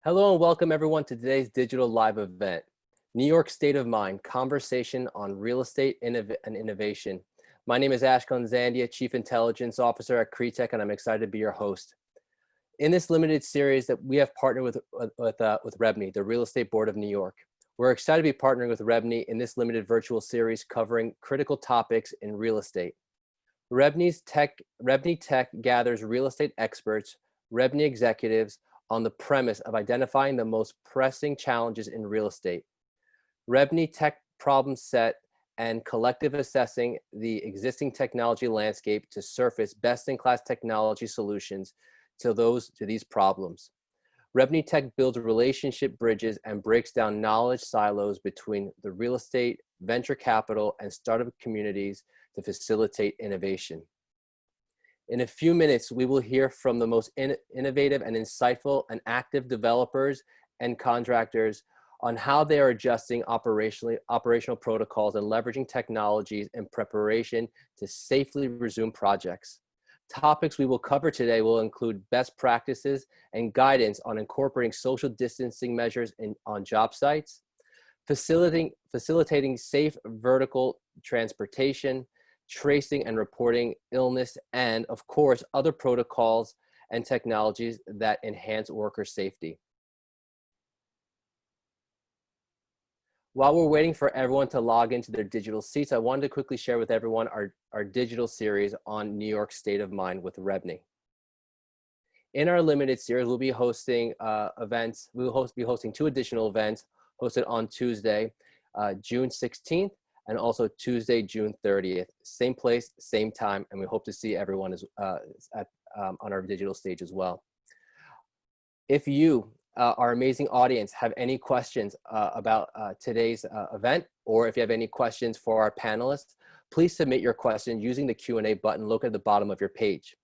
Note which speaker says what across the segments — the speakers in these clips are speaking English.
Speaker 1: Hello and welcome everyone to today's digital live event, New York State of Mind, Conversation on Real Estate and Innovation. My name is Ash Gonzandia, Chief Intelligence Officer at Cretech, and I'm excited to be your host. In this limited series that we have partnered with REBNY, the Real Estate Board of New York. We're excited to be partnering with REBNY in this limited virtual series covering critical topics in real estate. REBNY Tech gathers real estate experts, REBNY executives, on the premise of identifying the most pressing challenges in real estate. REBNY Tech problem set and collective assessing the existing technology landscape to surface best-in-class technology solutions to these problems. REBNY Tech builds relationship bridges and breaks down knowledge silos between the real estate, venture capital, and startup communities to facilitate innovation. In a few minutes, we will hear from the most innovative and insightful and active developers and contractors on how they are adjusting operational protocols and leveraging technologies in preparation to safely resume projects. Topics we will cover today will include best practices and guidance on incorporating social distancing measures on job sites, facilitating safe vertical transportation, tracing and reporting illness, and of course, other protocols and technologies that enhance worker safety. While we're waiting for everyone to log into their digital seats, I wanted to quickly share with everyone our digital series on New York State of Mind with REBNY. In our limited series, we'll be hosting events. We'll be hosting 2 additional events hosted on Tuesday, June 16th, and also Tuesday, June 30th. Same place, same time, and we hope to see everyone on our digital stage as well. If you, our amazing audience, have any questions about today's event, or if you have any questions for our panelists, please submit your question using the Q&A button located at the bottom of your page.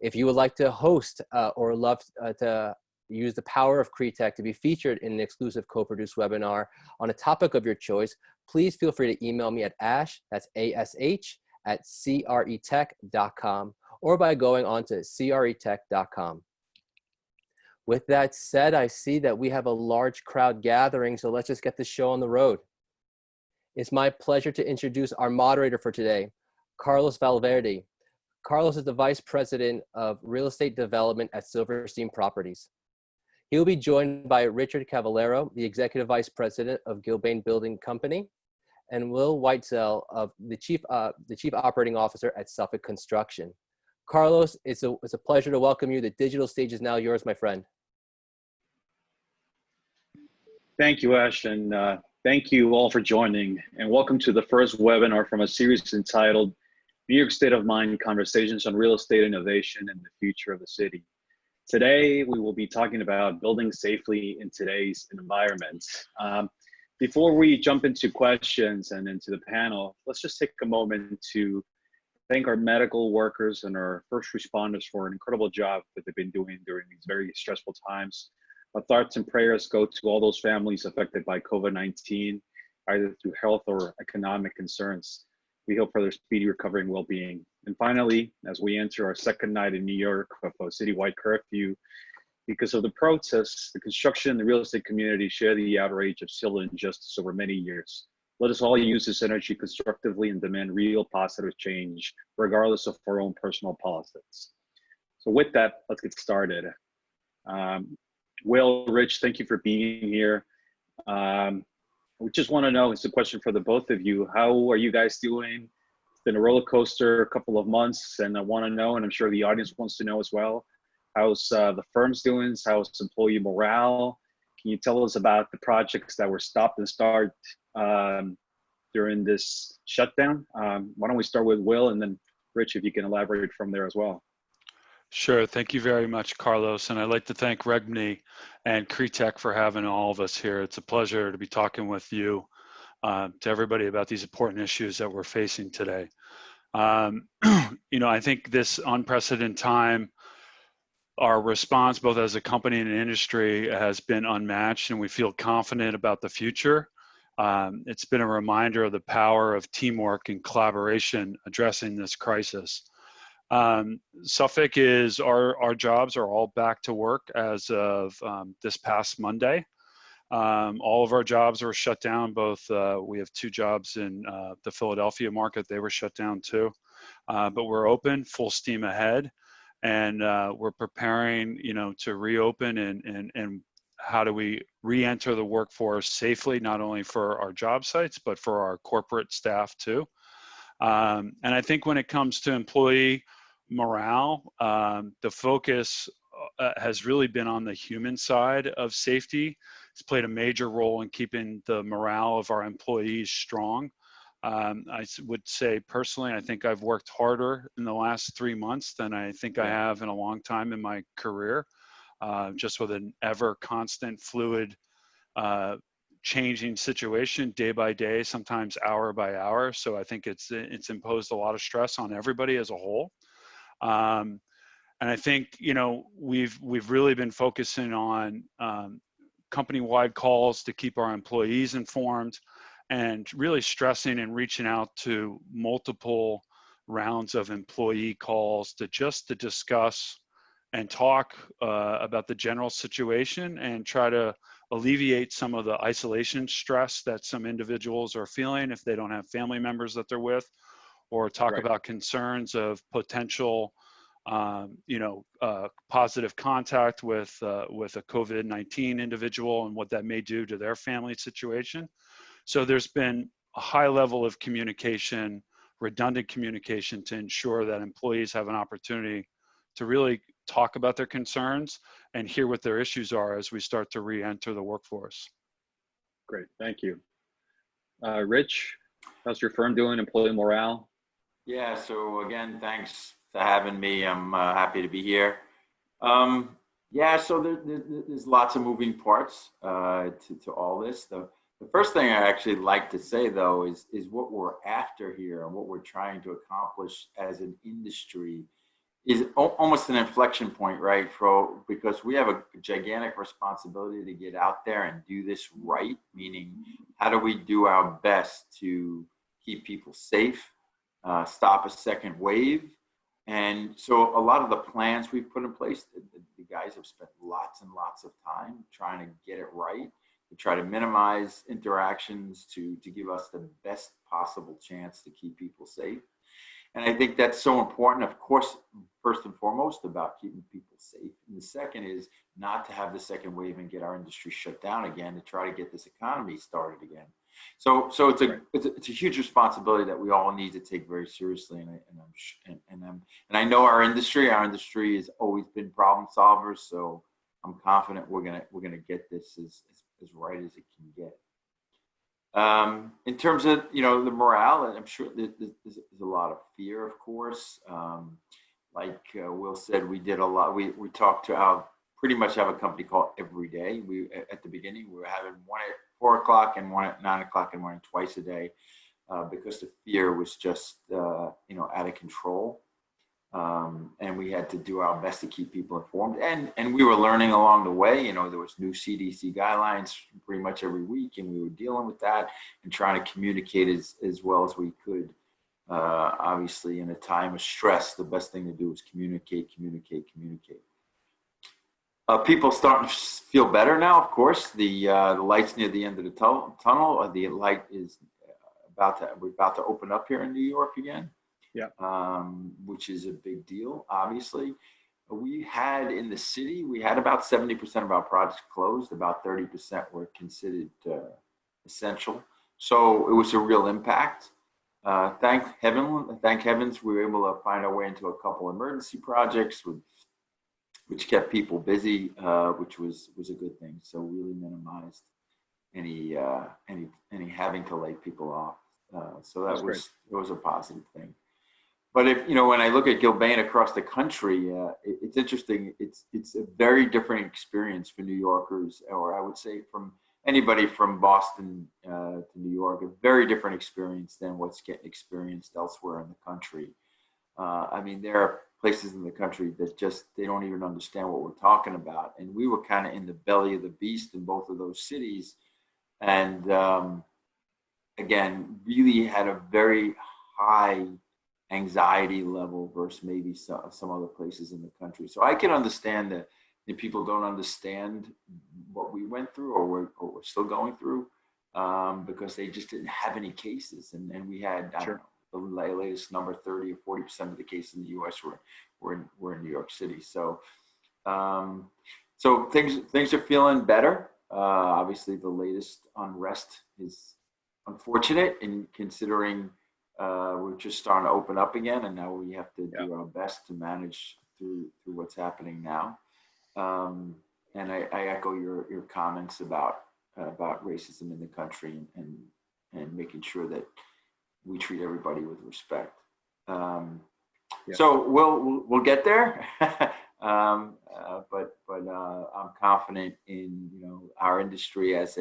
Speaker 1: If you would like to host or love to use the power of Cretech to be featured in an exclusive co-produced webinar on a topic of your choice, please feel free to email me at ash, that's A-S-H, at cretech.com, or by going on to cretech.com. With that said, I see that we have a large crowd gathering, so let's just get the show on the road. It's my pleasure to introduce our moderator for today, Carlos Valverde. Carlos is the Vice President of Real Estate Development at Silverstein Properties. He will be joined by Richard Cavallero, the Executive Vice President of Gilbane Building Company, and Will Whitesell, of the Chief Operating Officer at Suffolk Construction. Carlos, it's a pleasure to welcome you. The digital stage is now yours, my friend.
Speaker 2: Thank you, Ash, and thank you all for joining, and welcome to the first webinar from a series entitled New York State of Mind, Conversations on Real Estate Innovation and the Future of the City. Today, we will be talking about building safely in today's environment. Before we jump into questions and into the panel, let's just take a moment to thank our medical workers and our first responders for an incredible job that they've been doing during these very stressful times. Our thoughts and prayers go to all those families affected by COVID-19, either through health or economic concerns. We hope for their speedy recovery and well-being. And finally, as we enter our second night in New York of a citywide curfew, because of the protests, the construction and the real estate community share the outrage of civil injustice over many years. Let us all use this energy constructively and demand real positive change, regardless of our own personal politics. So with that, let's get started. Will, Rich, thank you for being here. We just want to know, it's a question for the both of you. How are you guys doing? It's been a roller coaster, a couple of months, and I want to know, and I'm sure the audience wants to know as well, how's the firm's doing? How's employee morale? Can you tell us about the projects that were stopped and started during this shutdown? Why don't we start with Will, and then Rich, if you can elaborate from there as well.
Speaker 3: Sure. Thank you very much, Carlos. And I'd like to thank REBNY and Cretech for having all of us here. It's a pleasure to be talking with you, to everybody about these important issues that we're facing today. I think this unprecedented time, our response, both as a company and an industry, has been unmatched, and we feel confident about the future. It's been a reminder of the power of teamwork and collaboration addressing this crisis. Suffolk is, our jobs are all back to work as of this past Monday. All of our jobs were shut down. Both, we have 2 jobs in the Philadelphia market. They were shut down too. But we're open, full steam ahead. And we're preparing, to reopen and how do we re-enter the workforce safely, not only for our job sites, but for our corporate staff too. And I think when it comes to employee morale, the focus has really been on the human side of safety. It's played a major role in keeping the morale of our employees strong. I would say personally, I think I've worked harder in the last 3 months than I think I have in a long time in my career, just with an ever constant fluid changing situation day by day, sometimes hour by hour. So I think it's imposed a lot of stress on everybody as a whole. And I think, we've really been focusing on company-wide calls to keep our employees informed, and really stressing and reaching out to multiple rounds of employee calls to discuss and talk about the general situation and try to alleviate some of the isolation stress that some individuals are feeling if they don't have family members that they're with, or talk about concerns of potential positive contact with a COVID-19 individual and what that may do to their family situation. So there's been a high level of communication, redundant communication, to ensure that employees have an opportunity to really talk about their concerns and hear what their issues are as we start to re-enter the workforce.
Speaker 2: Great, thank you. Rich, how's your firm doing, employee morale?
Speaker 4: Yeah, so again, thanks for having me. I'm happy to be here. So there's lots of moving parts to all this. The first thing I actually like to say, though, is what we're after here and what we're trying to accomplish as an industry is almost an inflection point, right? Because we have a gigantic responsibility to get out there and do this right, meaning how do we do our best to keep people safe, stop a second wave. And so a lot of the plans we've put in place, the guys have spent lots and lots of time trying to get it right, to try to minimize interactions, to give us the best possible chance to keep people safe. And I think that's so important, of course, first and foremost, about keeping people safe. And the second is not to have the second wave and get our industry shut down again, to try to get this economy started again. So it's a huge responsibility that we all need to take very seriously. And I know our industry has always been problem solvers. So I'm confident we're gonna get this as right as it can get. In terms of the morale, I'm sure there's a lot of fear, of course. Like Will said, we did a lot. We talked to pretty much have a company call every day. At the beginning we were having one at 4 o'clock and one at 9 o'clock and one twice a day, because the fear was just out of control. And we had to do our best to keep people informed, and we were learning along the way. There was new CDC guidelines pretty much every week, and we were dealing with that and trying to communicate as well as we could. Obviously, in a time of stress, the best thing to do is communicate. People starting to feel better now. Of course, the light's near the end of the tunnel. The light is we're about to open up here in New York again. Yeah. Which is a big deal, obviously. We had in the city, about 70% of our projects closed, about 30% were considered essential. So it was a real impact. Thank heavens, we were able to find our way into a couple emergency projects, which kept people busy, which was a good thing. So really minimized any having to lay people off. So that was a positive thing. But when I look at Gilbane across the country, it's interesting. It's a very different experience for New Yorkers, or I would say from anybody from Boston to New York, a very different experience than what's getting experienced elsewhere in the country. There are places in the country that they don't even understand what we're talking about. And we were kind of in the belly of the beast in both of those cities. And again, really had a very high anxiety level versus maybe some other places in the country. So I can understand that people don't understand what we went through or we're still going through because they just didn't have any cases. And we had, I don't know, the latest number, 30 or 40% of the cases in the U.S. were in New York City. So so things are feeling better. Obviously, the latest unrest is unfortunate, in considering we're just starting to open up again, and now we have to do our best to manage through what's happening now. And I echo your comments about racism in the country and making sure that we treat everybody with respect. So we'll get there. But I'm confident in our industry as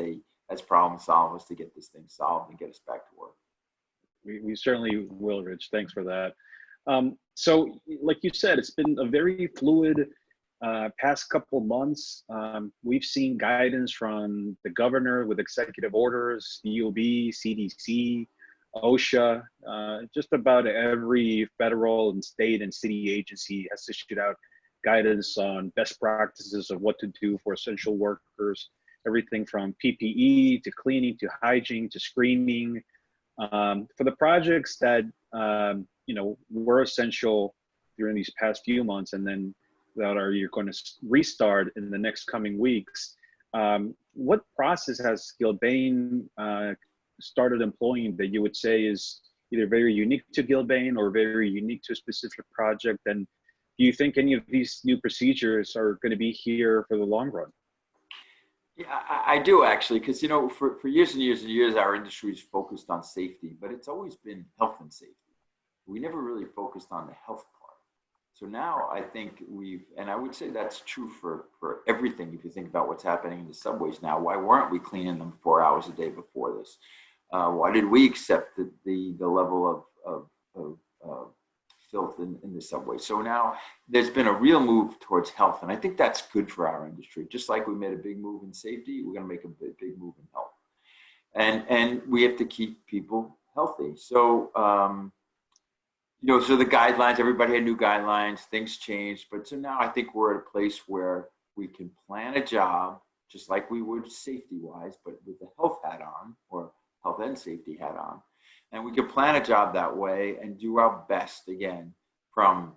Speaker 4: problem solvers to get this thing solved and get us back to work.
Speaker 2: We certainly will, Rich. Thanks for that. So, like you said, it's been a very fluid past couple months. We've seen guidance from the governor with executive orders, DOB, CDC, OSHA. Just about every federal and state and city agency has issued out guidance on best practices of what to do for essential workers, everything from PPE to cleaning to hygiene to screening. For the projects that were essential during these past few months, and then that you're going to restart in the next coming weeks, what process has Gilbane started employing that you would say is either very unique to Gilbane or very unique to a specific project? And do you think any of these new procedures are going to be here for the long run?
Speaker 4: Yeah, I do actually, because for years and years and years, our industry is focused on safety, but it's always been health and safety. We never really focused on the health part. So now I think and I would say that's true for everything. If you think about what's happening in the subways now, why weren't we cleaning them 4 hours a day before this? Why did we accept the level of filth in the subway? So now there's been a real move towards health, and I think that's good for our industry. Just like we made a big move in safety, we're going to make a big move in health, and we have to keep people healthy. So so the guidelines, everybody had new guidelines, things changed, but so now I think we're at a place where we can plan a job just like we would safety-wise, but with the health hat on, or health and safety hat on. And we can plan a job that way and do our best, again, from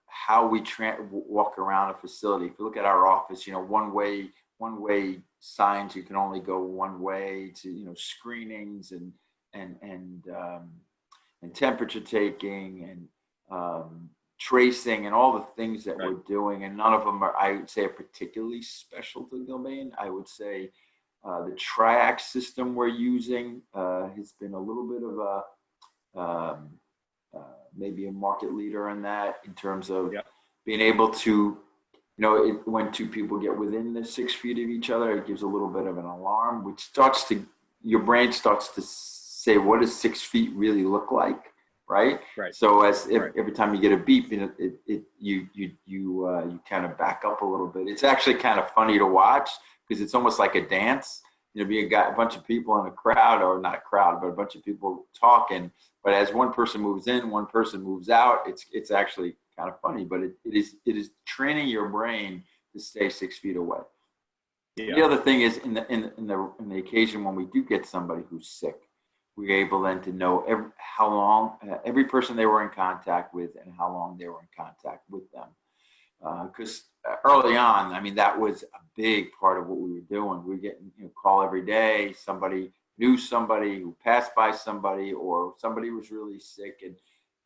Speaker 4: how we walk around a facility. If you look at our office, one way signs, you can only go one way, to screenings and temperature taking and tracing and all the things that we're doing. And none of them are, I would say, are particularly special to Gilbane. I would say the triac system we're using has been a little bit of maybe a market leader in that, in terms of being able to, when two people get within the 6 feet of each other, it gives a little bit of an alarm, which your brain starts to say, what does 6 feet really look like? Right. So every time you get a beep, you kind of back up a little bit. It's actually kind of funny to watch, because it's almost like a dance. Be a bunch of people in a crowd, or not a crowd, but a bunch of people talking. But as one person moves in, one person moves out. It's actually kind of funny, but it is training your brain to stay 6 feet away. Yeah. The other thing is, in the occasion when we do get somebody who's sick, we're able then to know how long every person they were in contact with and how long they were in contact with them. Because early on, I mean, that was a big part of what we were doing. We were getting call every day. Somebody knew somebody who passed by somebody, or somebody was really sick. And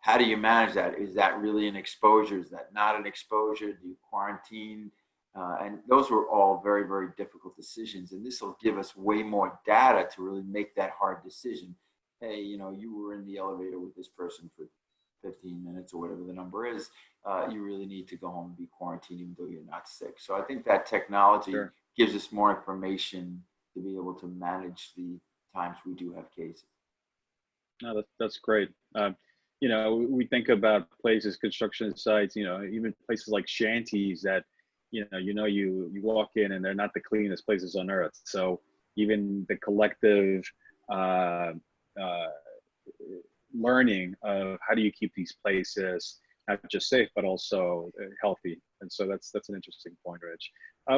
Speaker 4: how do you manage that? Is that really an exposure? Is that not an exposure? Do you quarantine? And those were all very, very difficult decisions. And this will give us way more data to really make that hard decision. Hey, you were in the elevator with this person for 15 minutes or whatever the number is. You really need to go home and be quarantined even though you're not sick. So I think that technology gives us more information to be able to manage the times we do have cases.
Speaker 2: No, that's great. We think about places, construction sites, even places like shanties that, you walk in and they're not the cleanest places on earth. So even the collective, learning of how do you keep these places not just safe but also healthy. And so that's an interesting point, Rich.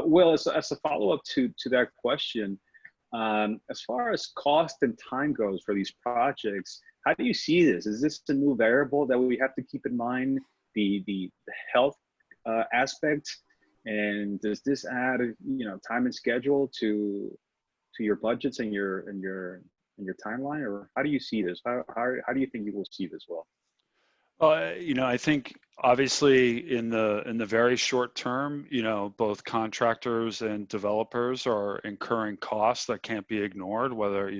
Speaker 2: Will, as a follow-up to that question, as far as cost and time goes for these projects, how do you see this? Is this a new variable that we have to keep in mind, the health aspect? And does this add, time and schedule to your budgets and your timeline, or how do you see this? How do you think you will see this, Will?
Speaker 3: I think obviously in the very short term, both contractors and developers are incurring costs that can't be ignored, whether,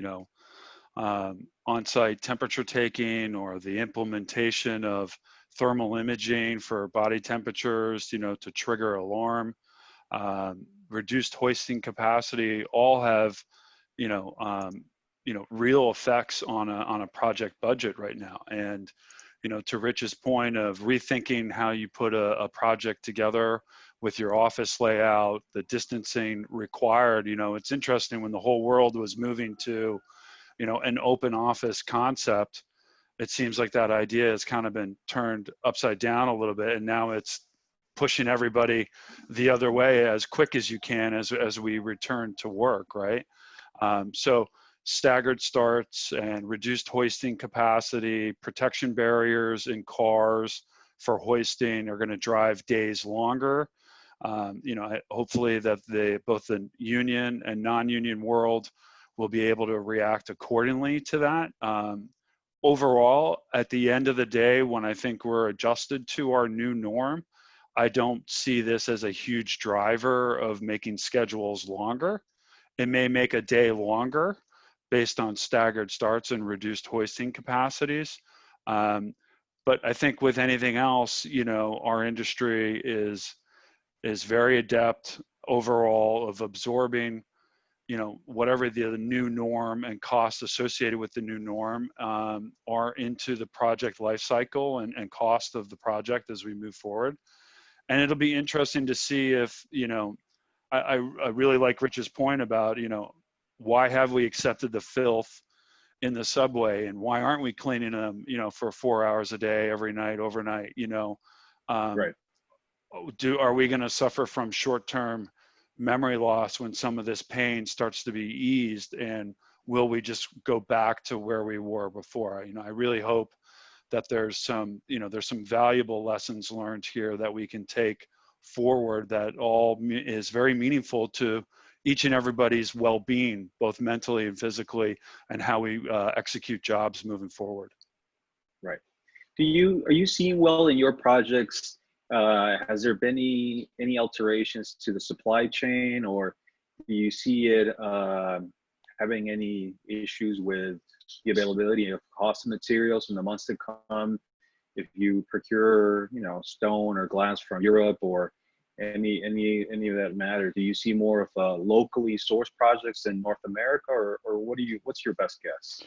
Speaker 3: on-site temperature taking or the implementation of thermal imaging for body temperatures, to trigger alarm, reduced hoisting capacity, all have, real effects on a project budget right now. And to Rich's point of rethinking how you put a project together with your office layout, the distancing required, it's interesting when the whole world was moving to, an open office concept, it seems like that idea has kind of been turned upside down a little bit. And now it's pushing everybody the other way as quick as you can as we return to work, right? So staggered starts and reduced hoisting capacity, protection barriers in cars for hoisting are going to drive days longer. Hopefully that both the union and non-union world will be able to react accordingly to that. Overall, at the end of the day, when I think we're adjusted to our new norm, I don't see this as a huge driver of making schedules longer. It may make a day longer based on staggered starts and reduced hoisting capacities. But I think with anything else, our industry is very adept overall of absorbing, whatever the new norm and costs associated with the new norm are into the project life cycle and cost of the project as we move forward. And it'll be interesting to see if, I really like Rich's point about, why have we accepted the filth in the subway and why aren't we cleaning them, for 4 hours a day, every night, overnight,
Speaker 2: Right.
Speaker 3: Are we going to suffer from short-term memory loss when some of this pain starts to be eased, and will we just go back to where we were before? I really hope that there's some valuable lessons learned here that we can take forward that all is very meaningful to each and everybody's well-being, both mentally and physically, and how we execute jobs moving forward.
Speaker 2: Right. Are you seeing, well, in your projects, has there been any alterations to the supply chain, or do you see it having any issues with the availability of cost of materials in the months to come? If you procure, stone or glass from Europe or any of that matter, do you see more of locally sourced projects in North America, or what's your best guess?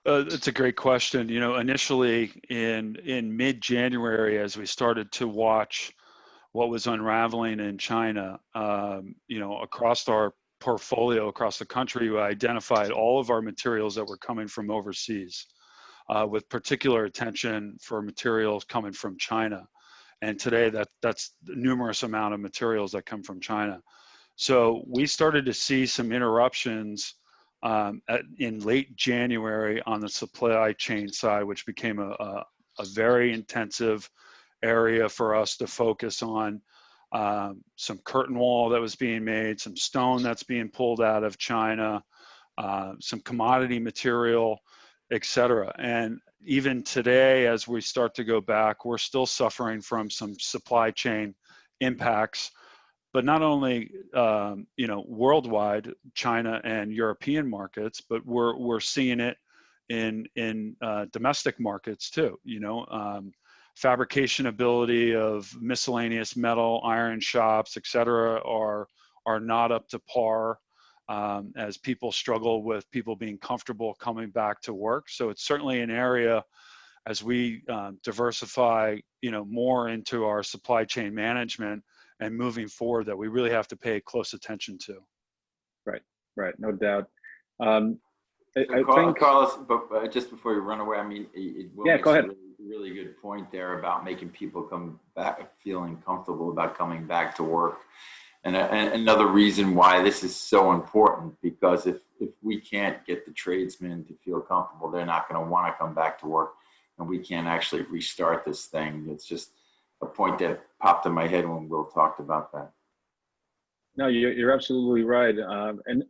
Speaker 3: It's a great question. Initially in mid-January, as we started to watch what was unraveling in China, across our portfolio, across the country, we identified all of our materials that were coming from overseas, with particular attention for materials coming from China. And today that's the numerous amount of materials that come from China. So we started to see some interruptions in late January on the supply chain side, which became a very intensive area for us to focus on. Some curtain wall that was being made, some stone that's being pulled out of China, some commodity material, etc. And even today, as we start to go back, we're still suffering from some supply chain impacts, but not only worldwide, China and European markets, but we're seeing it in domestic markets too. Fabrication ability of miscellaneous metal, iron shops, etc., are not up to par, as people struggle with people being comfortable coming back to work. So it's certainly an area, as we diversify, more into our supply chain management and moving forward, that we really have to pay close attention to.
Speaker 2: Right, no doubt. I think,
Speaker 4: Carlos, but just before you run away, I mean, Will
Speaker 2: yeah,
Speaker 4: makes
Speaker 2: go
Speaker 4: a
Speaker 2: ahead.
Speaker 4: really good point there about making people come back feeling comfortable about coming back to work. And another reason why this is so important, because if we can't get the tradesmen to feel comfortable, they're not going to want to come back to work, and we can't actually restart this thing. It's just a point that popped in my head when Will talked about that.
Speaker 2: No, you're absolutely right. And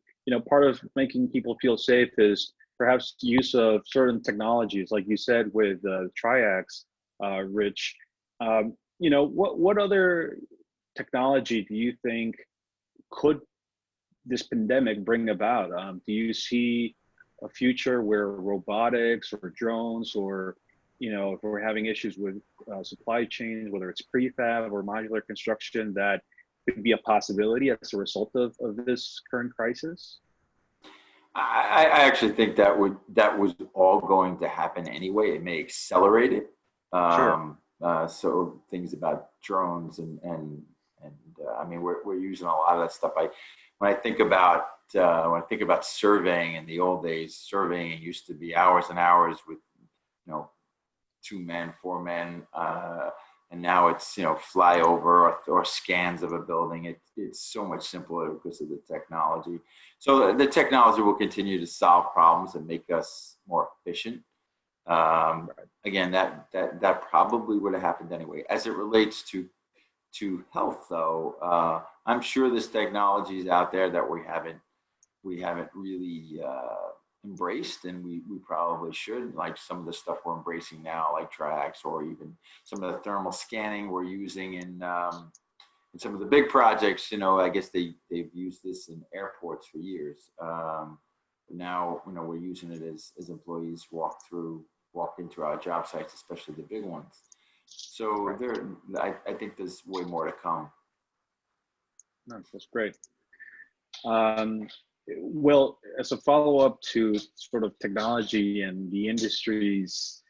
Speaker 2: part of making people feel safe is perhaps use of certain technologies, like you said with Triax, Rich. What other technology do you think could this pandemic bring about? Do you see a future where robotics or drones, or if we're having issues with supply chains, whether it's prefab or modular construction, that could be a possibility as a result of this current crisis?
Speaker 4: I actually think that was all going to happen anyway. It may accelerate it.
Speaker 2: Sure.
Speaker 4: So things about drones and I mean, we're using a lot of that stuff. When I think about surveying in the old days, surveying used to be hours and hours with 2 men, 4 men. And now it's flyover or scans of a building. It's so much simpler because of the technology. So the technology will continue to solve problems and make us more efficient. Again, that probably would have happened anyway. As it relates to health, though, I'm sure there's technologies out there that we haven't really embraced, and we probably should, like some of the stuff we're embracing now, like Triax, or even some of the thermal scanning we're using in some of the big projects. I guess they've used this in airports for years. Now we're using it as employees walk into our job sites, especially the big ones. So I think there's way more to come.
Speaker 2: No, that's great. Well, as a follow-up to sort of technology and the industries,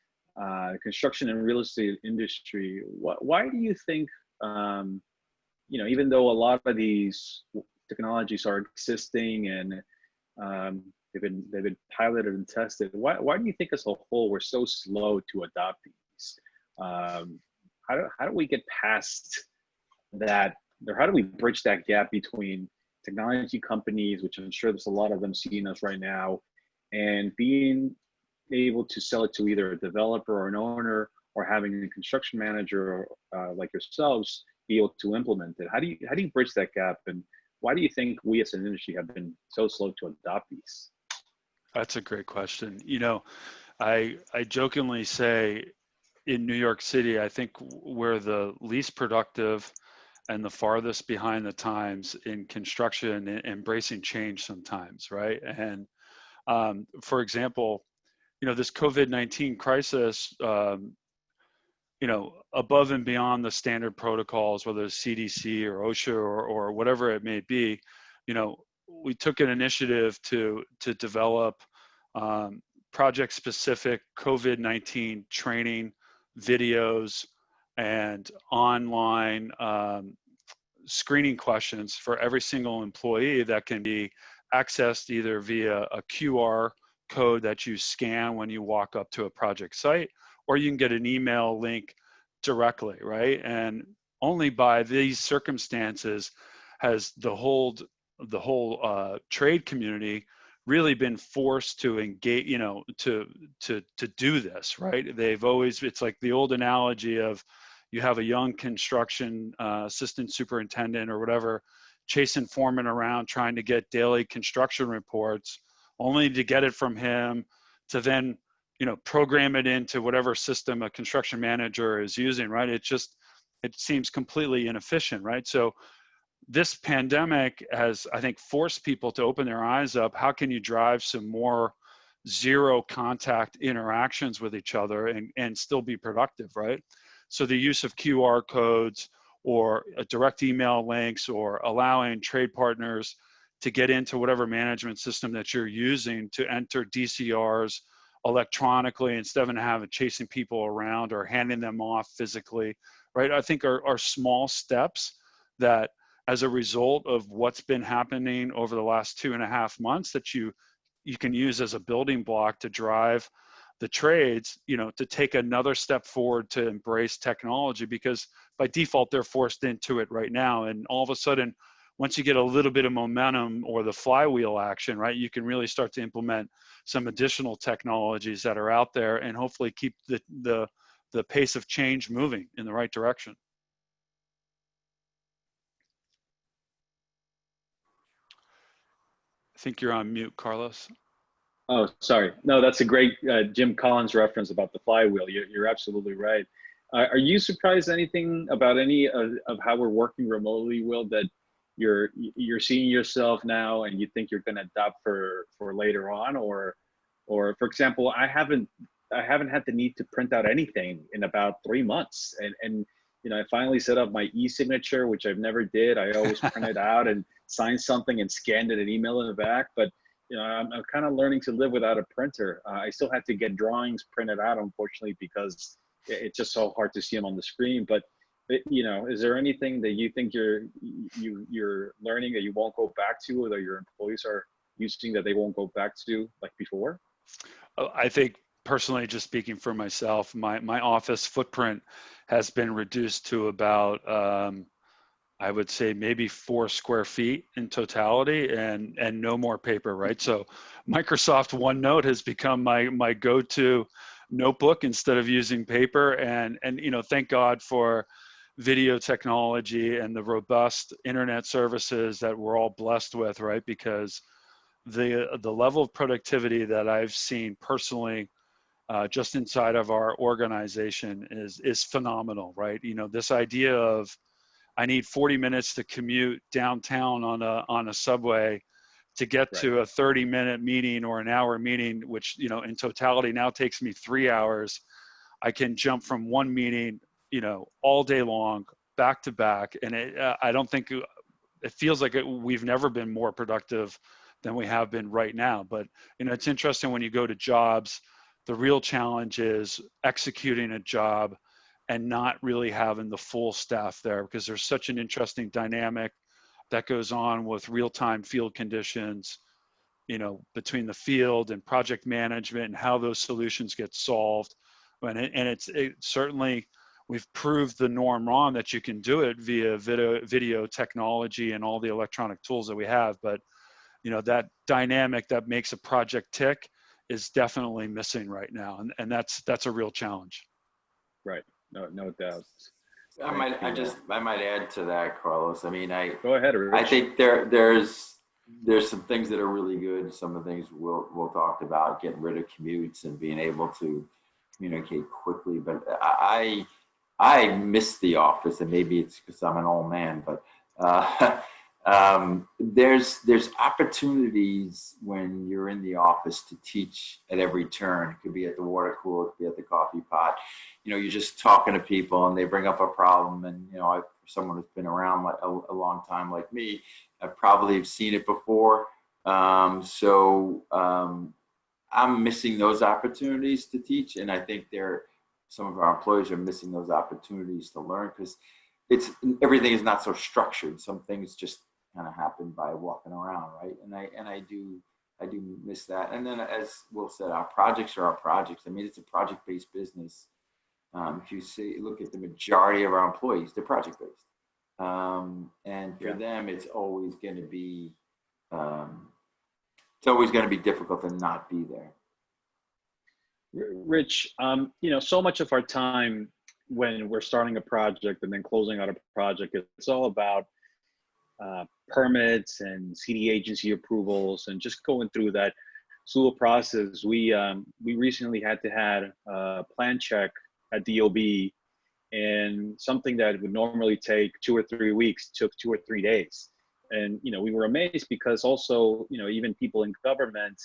Speaker 2: construction and real estate industry, why do you think, even though a lot of these technologies are existing and they've been piloted and tested, why do you think as a whole we're so slow to adopt these? How do we get past that, or how do we bridge that gap between technology companies, which I'm sure there's a lot of them seeing us right now, and being able to sell it to either a developer or an owner, or having a construction manager like yourselves be able to implement it? How do you bridge that gap, and why do you think we as an industry have been so slow to adopt these?
Speaker 3: That's a great question. I jokingly say in New York City, I think we're the least productive and the farthest behind the times in construction and embracing change sometimes, right? And for example, this COVID-19 crisis, above and beyond the standard protocols, whether it's CDC or OSHA or whatever it may be, we took an initiative to develop project-specific COVID-19 training videos and online screening questions for every single employee that can be accessed either via a QR code that you scan when you walk up to a project site, or you can get an email link directly, right? And only by these circumstances has the whole trade community really been forced to engage, to do this, right? It's like the old analogy of, you have a young construction assistant superintendent or whatever chasing foreman around trying to get daily construction reports, only to get it from him to then program it into whatever system a construction manager is using, right? It seems completely inefficient, right? So this pandemic has, I think, forced people to open their eyes up. How can you drive some more zero contact interactions with each other and still be productive, right? So the use of QR codes or direct email links, or allowing trade partners to get into whatever management system that you're using to enter DCRs electronically instead of chasing people around or handing them off physically, right? I think are small steps that, as a result of what's been happening over the last 2.5 months, that you you can use as a building block to drive the trades, to take another step forward to embrace technology, because by default they're forced into it right now. And all of a sudden, once you get a little bit of momentum or the flywheel action, right, you can really start to implement some additional technologies that are out there and hopefully keep the pace of change moving in the right direction. I think you're on mute, Carlos.
Speaker 2: Oh, sorry. No, that's a great Jim Collins reference about the flywheel. You're absolutely right. Are you surprised anything about any of how we're working remotely, Will, that you're seeing yourself now and you think you're going to adopt for later on? Or for example, I haven't had the need to print out anything in about 3 months. And I finally set up my e-signature, which I've never did. I always print it out and sign something and scan it and email it back. But I'm kind of learning to live without a printer. I still have to get drawings printed out, unfortunately, because it's just so hard to see them on the screen. But is there anything that you think you're learning that you won't go back to, or that your employees are using that they won't go back to like before?
Speaker 3: I think personally, just speaking for myself, my office footprint has been reduced to about I would say maybe 4 square feet in totality, and no more paper, right? So Microsoft OneNote has become my go-to notebook instead of using paper. And thank God for video technology and the robust internet services that we're all blessed with, right? Because the level of productivity that I've seen personally just inside of our organization is phenomenal, right? This idea of I need 40 minutes to commute downtown on a subway to get to a 30-minute meeting or an hour meeting, which in totality now takes me 3 hours. I can jump from one meeting all day long, back to back, and I don't think it feels like we've never been more productive than we have been right now. But it's interesting when you go to jobs, the real challenge is executing a job and not really having the full staff there, because there's such an interesting dynamic that goes on with real-time field conditions, between the field and project management and how those solutions get solved. And it certainly, we've proved the norm wrong that you can do it via video technology and all the electronic tools that we have. But, that dynamic that makes a project tick is definitely missing right now. And that's a real challenge.
Speaker 2: Right. No doubt.
Speaker 4: I might add to that, Carlos. I mean,
Speaker 2: go ahead, Rich.
Speaker 4: I think there's some things that are really good. Some of the things we'll talk about, getting rid of commutes and being able to communicate quickly. But I miss the office, and maybe it's because I'm an old man. But there's opportunities when you're in the office to teach at every turn. It could be at the water cooler, it could be at the coffee pot. You're just talking to people and they bring up a problem, and someone who's been around a long time like me, I probably have seen it before. So I'm missing those opportunities to teach, and I think some of our employees are missing those opportunities to learn, because everything is not so structured. Some things just kind of happen by walking around, right? And I do miss that. And then, as Will said, our projects are our projects. I mean, it's a project-based business. If you look at the majority of our employees, they're project-based, and for them, it's always going to be difficult to not be there.
Speaker 2: Rich, so much of our time when we're starting a project and then closing out a project, it's all about permits and CD agency approvals and just going through that slow process. We recently had to have a plan check at DOB, and something that would normally take 2 or 3 weeks took 2 or 3 days. And we were amazed, because also even people in government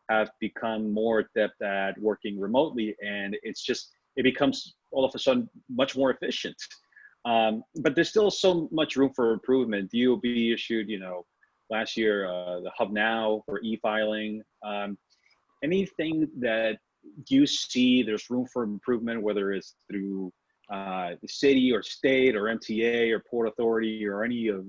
Speaker 2: have become more adept at working remotely, and it becomes all of a sudden much more efficient. But there's still so much room for improvement. DOB issued last year the Hub Now for e-filing. Anything that you see there's room for improvement, whether it's through the city or state or MTA or Port Authority or any of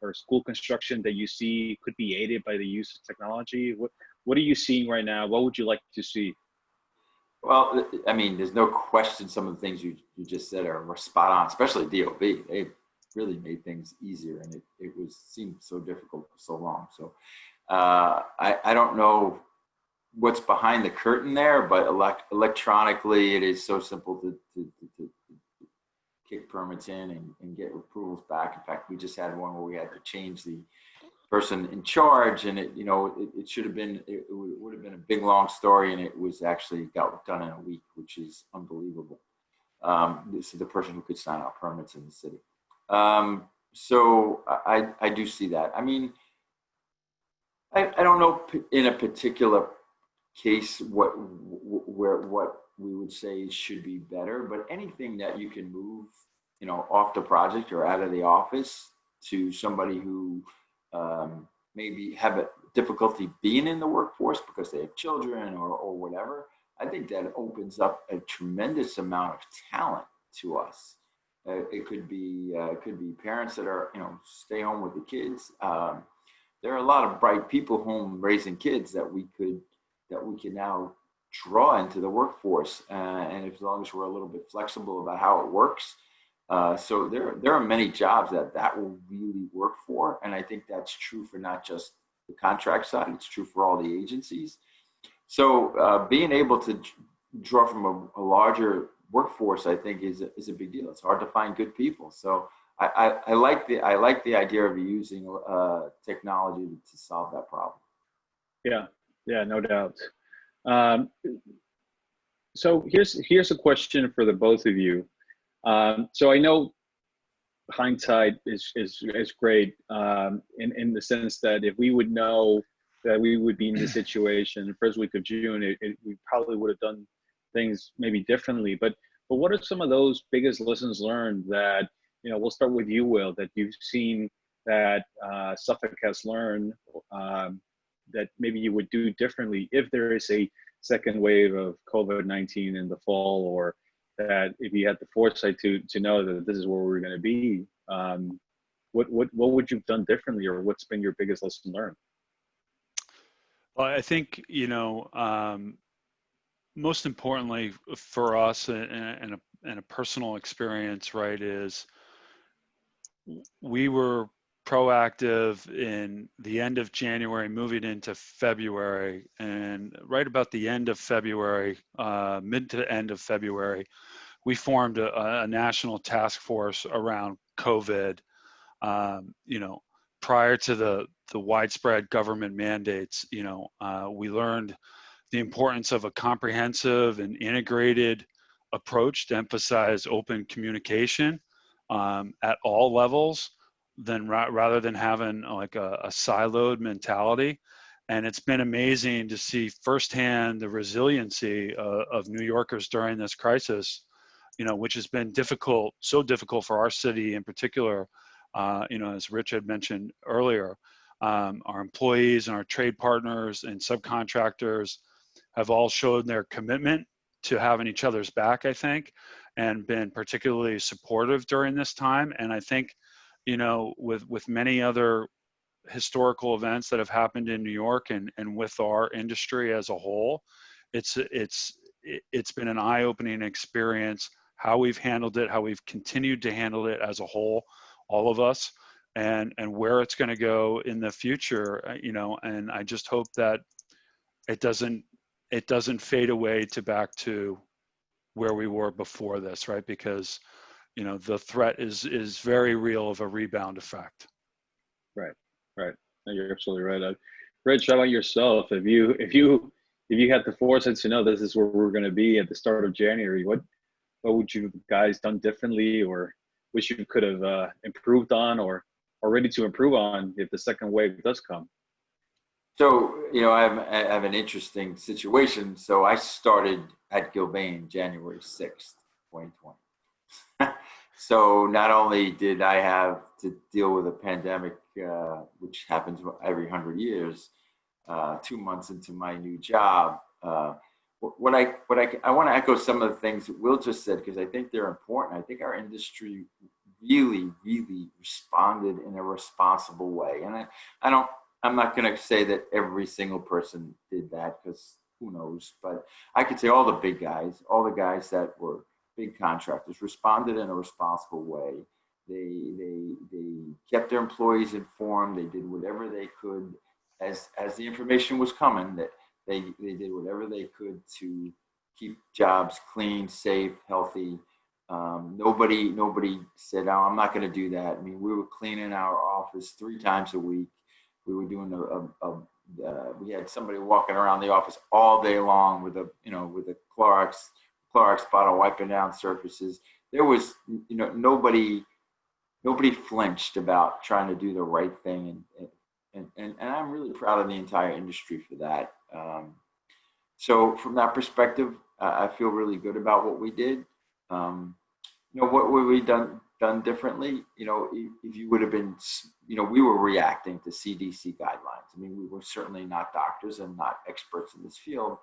Speaker 2: or school construction that you see could be aided by the use of technology? What are you seeing right now? What would you like to see?
Speaker 4: Well, I mean, there's no question some of the things you just said are spot on, especially DOB. They really made things easier, and it seemed so difficult for so long. So I don't know what's behind the curtain there, but electronically it is so simple to kick permits in and get approvals back. In fact, we just had one where we had to change the person in charge, and it should have been, it would have been a big long story, and it was actually got done in a week, which is unbelievable. This is the person who could sign out permits in the city. So I do see that. I mean, I don't know in a particular case what we would say should be better, but anything that you can move, off the project or out of the office to somebody who maybe have a difficulty being in the workforce because they have children or whatever, I think that opens up a tremendous amount of talent to us. It could be parents that are, stay home with the kids. There are a lot of bright people home raising kids that we can now draw into the workforce, and as long as we're a little bit flexible about how it works. So there are many jobs that will really work for, and I think that's true for not just the contract side, it's true for all the agencies. So being able to draw from a larger workforce, I think is a big deal. It's hard to find good people. So I like the idea of using technology to solve that problem.
Speaker 2: Yeah, no doubt. So here's a question for the both of you. So I know hindsight is great in the sense that if we would know that we would be in this situation the first week of June, we probably would have done things maybe differently. But what are some of those biggest lessons learned that, we'll start with you, Will, that you've seen that Suffolk has learned that maybe you would do differently if there is a second wave of COVID-19 in the fall, or that if you had the foresight to know that this is where we're going to be, what would you've done differently, or what's been your biggest lesson learned?
Speaker 3: Well, I think, most importantly for us and a personal experience, right, is we were proactive in the end of January, moving into February, and right about the end of February, mid to end of February, we formed a national task force around COVID. Prior to the widespread government mandates, we learned the importance of a comprehensive and integrated approach to emphasize open communication at all levels, rather than having like a siloed mentality. And it's been amazing to see firsthand the resiliency of New Yorkers during this crisis, which has been so difficult for our city in particular. As Rich had mentioned earlier, our employees and our trade partners and subcontractors have all shown their commitment to having each other's back, I think, and been particularly supportive during this time. And I think, with many other historical events that have happened in New York and with our industry as a whole, it's been an eye-opening experience, how we've handled it, how we've continued to handle it as a whole, all of us, and where it's going to go in the future, and I just hope that it doesn't fade away back to where we were before this, right? Because, the threat is very real of a rebound effect.
Speaker 2: Right. No, you're absolutely right. Rich, how about yourself? If you had the foresight to know this is where we're going to be at the start of January, what would you guys done differently, or wish you could have improved on, or ready to improve on if the second wave does come? So,
Speaker 4: I have an interesting situation. So I started at Gilbane January 6th, 2020. So not only did I have to deal with a pandemic, which happens every 100 years, 2 months into my new job, I want to echo some of the things that Will just said, because I think they're important. I think our industry really, really responded in a responsible way. And I don't I'm not going to say that every single person did that, because who knows, but I could say all the big guys, all the guys that were big contractors, responded in a responsible way. They kept their employees informed. They did whatever they could as the information was coming, that they did whatever they could to keep jobs clean, safe, healthy. Nobody said, "Oh, I'm not going to do that." I mean, we were cleaning our office 3 times a week. We were doing we had somebody walking around the office all day long with a Clorox bottle wiping down surfaces. There was, nobody flinched about trying to do the right thing, and I'm really proud of the entire industry for that. So from that perspective, I feel really good about what we did. What would we done differently? If you would have been, we were reacting to CDC guidelines. I mean, we were certainly not doctors and not experts in this field.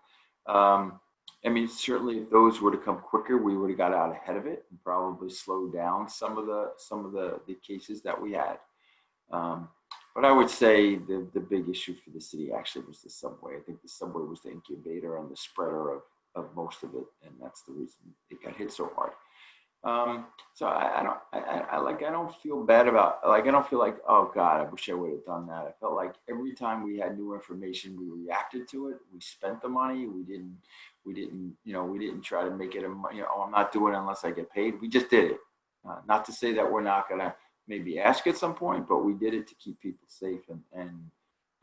Speaker 4: Certainly if those were to come quicker, we would have got out ahead of it and probably slowed down some of the cases that we had. But I would say the big issue for the city actually was the subway. I think the subway was the incubator and the spreader of most of it, and that's the reason it got hit so hard. So I don't feel bad about, I don't feel like, oh God, I wish I would have done that. I felt like every time we had new information, we reacted to it. We spent the money. We didn't try to make it I'm not doing it unless I get paid. We just did it. Not to say that we're not going to maybe ask at some point, but we did it to keep people safe. And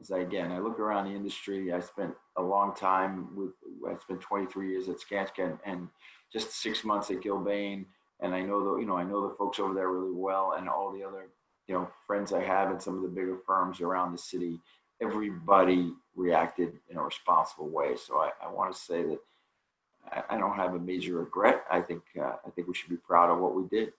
Speaker 4: as I look around the industry, I spent a long time I spent 23 years at Skanska and just 6 months at Gilbane. And I know the folks over there really well, and all the other, friends I have in some of the bigger firms around the city. Everybody reacted in a responsible way. So I want to say that I don't have a major regret. I think we should be proud of what we did.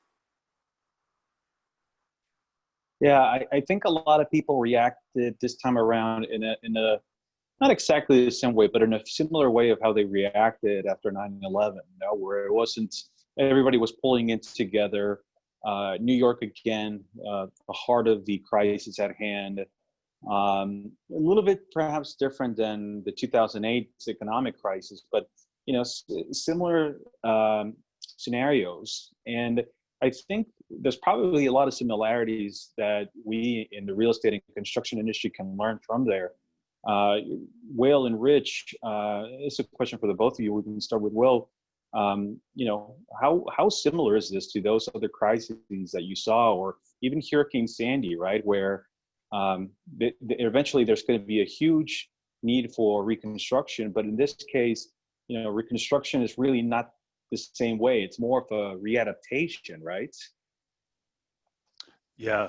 Speaker 5: Yeah, I think a lot of people reacted this time around in a not exactly the same way, but in a similar way of how they reacted after 9/11, where it wasn't, everybody was pulling it together. New York again, the heart of the crisis at hand. A little bit perhaps different than the 2008 economic crisis, but similar scenarios. And I think there's probably a lot of similarities that we in the real estate and construction industry can learn from there. Will and Rich, it's a question for the both of you. We can start with Will. How similar is this to those other crises that you saw, or even Hurricane Sandy, right? Where eventually there's going to be a huge need for reconstruction, but in this case, reconstruction is really not the same way. It's more of a readaptation, right?
Speaker 3: Yeah,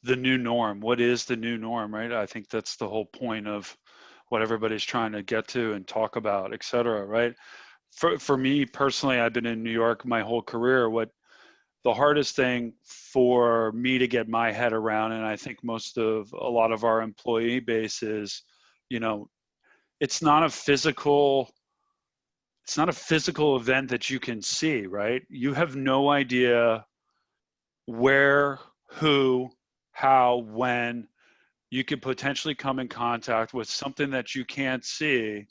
Speaker 3: the new norm. What is the new norm, right? I think that's the whole point of what everybody's trying to get to and talk about, et cetera, right? For me personally, I've been in New York my whole career. What the hardest thing for me to get my head around, and I think a lot of our employee base is, it's not a physical event that you can see, right? You have no idea where, who, how, when you could potentially come in contact with something that you can't see,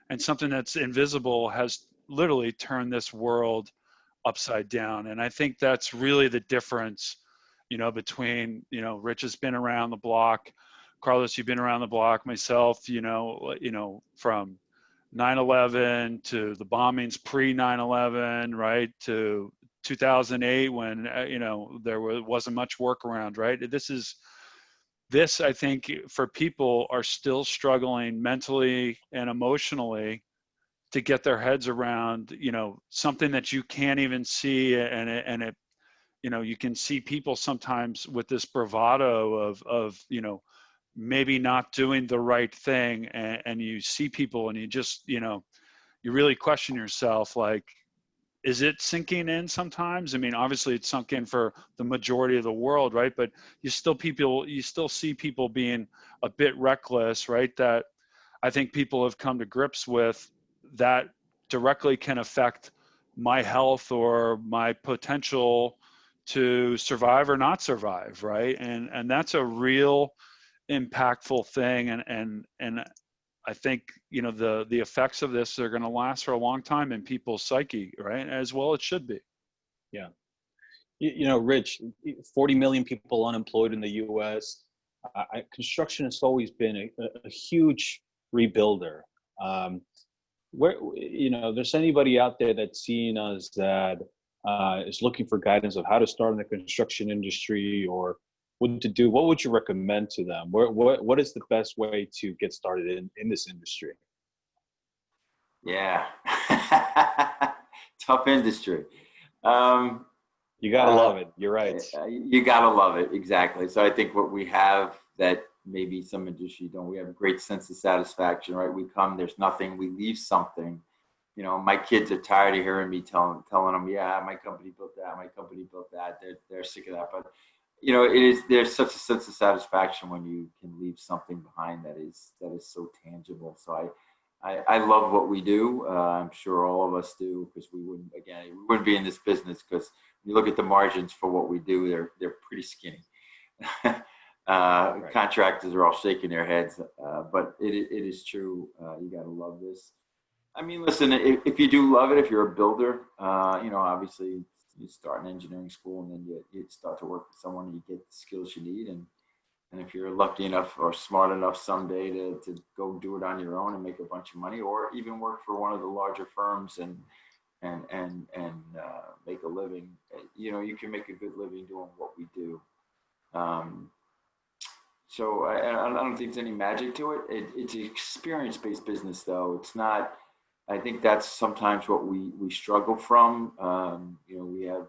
Speaker 3: and something that's invisible has literally turned this world upside down. And I think that's really the difference, between, Rich has been around the block, Carlos, you've been around the block, myself, from 9/11 to the bombings pre 9/11, right, to 2008 when there wasn't much work around, right? This I think for people are still struggling mentally and emotionally to get their heads around something that you can't even see, and it you can see people sometimes with this bravado of maybe not doing the right thing, and you see people and you just you really question yourself, like, is it sinking in sometimes? I mean, obviously it's sunk in for the majority of the world, right? But you still see people being a bit reckless, right? That I think people have come to grips with, that directly can affect my health or my potential to survive or not survive, right? And that's a real impactful thing, and I think, you know, the effects of this are going to last for a long time in people's psyche, right? As well it should be.
Speaker 5: Yeah. You know, Rich, 40 million people unemployed in the U.S. Construction has always been a huge rebuilder. Where, you know, there's anybody out there that's seeing us that is looking for guidance of how to start in the construction industry or what to do, what would you recommend to them? What is the best way to get started in this industry?
Speaker 4: Yeah. Tough industry.
Speaker 5: You gotta love it. You're right.
Speaker 4: You gotta love it. Exactly. So I think what we have that maybe some industry don't, we have a great sense of satisfaction, right? We come, there's nothing, we leave something. You know, my kids are tired of hearing me telling them, yeah, my company built that, my company built that. They're sick of that. But, you know, there's such a sense of satisfaction when you can leave something behind that is so tangible. So I love what we do. I'm sure all of us do, because we wouldn't be in this business, because you look at the margins for what we do, they're pretty skinny. Right. Contractors are all shaking their heads, but it is true. You got to love this. I mean, listen, if you do love it, if you're a builder, you know, obviously you start in engineering school and then you start to work with someone and you get the skills you need. And if you're lucky enough or smart enough someday to go do it on your own and make a bunch of money, or even work for one of the larger firms and make a living, you know, you can make a good living doing what we do. So I don't think there's any magic to it. It's an experience-based business, though. It's not. I think that's sometimes what we struggle from. You know, we have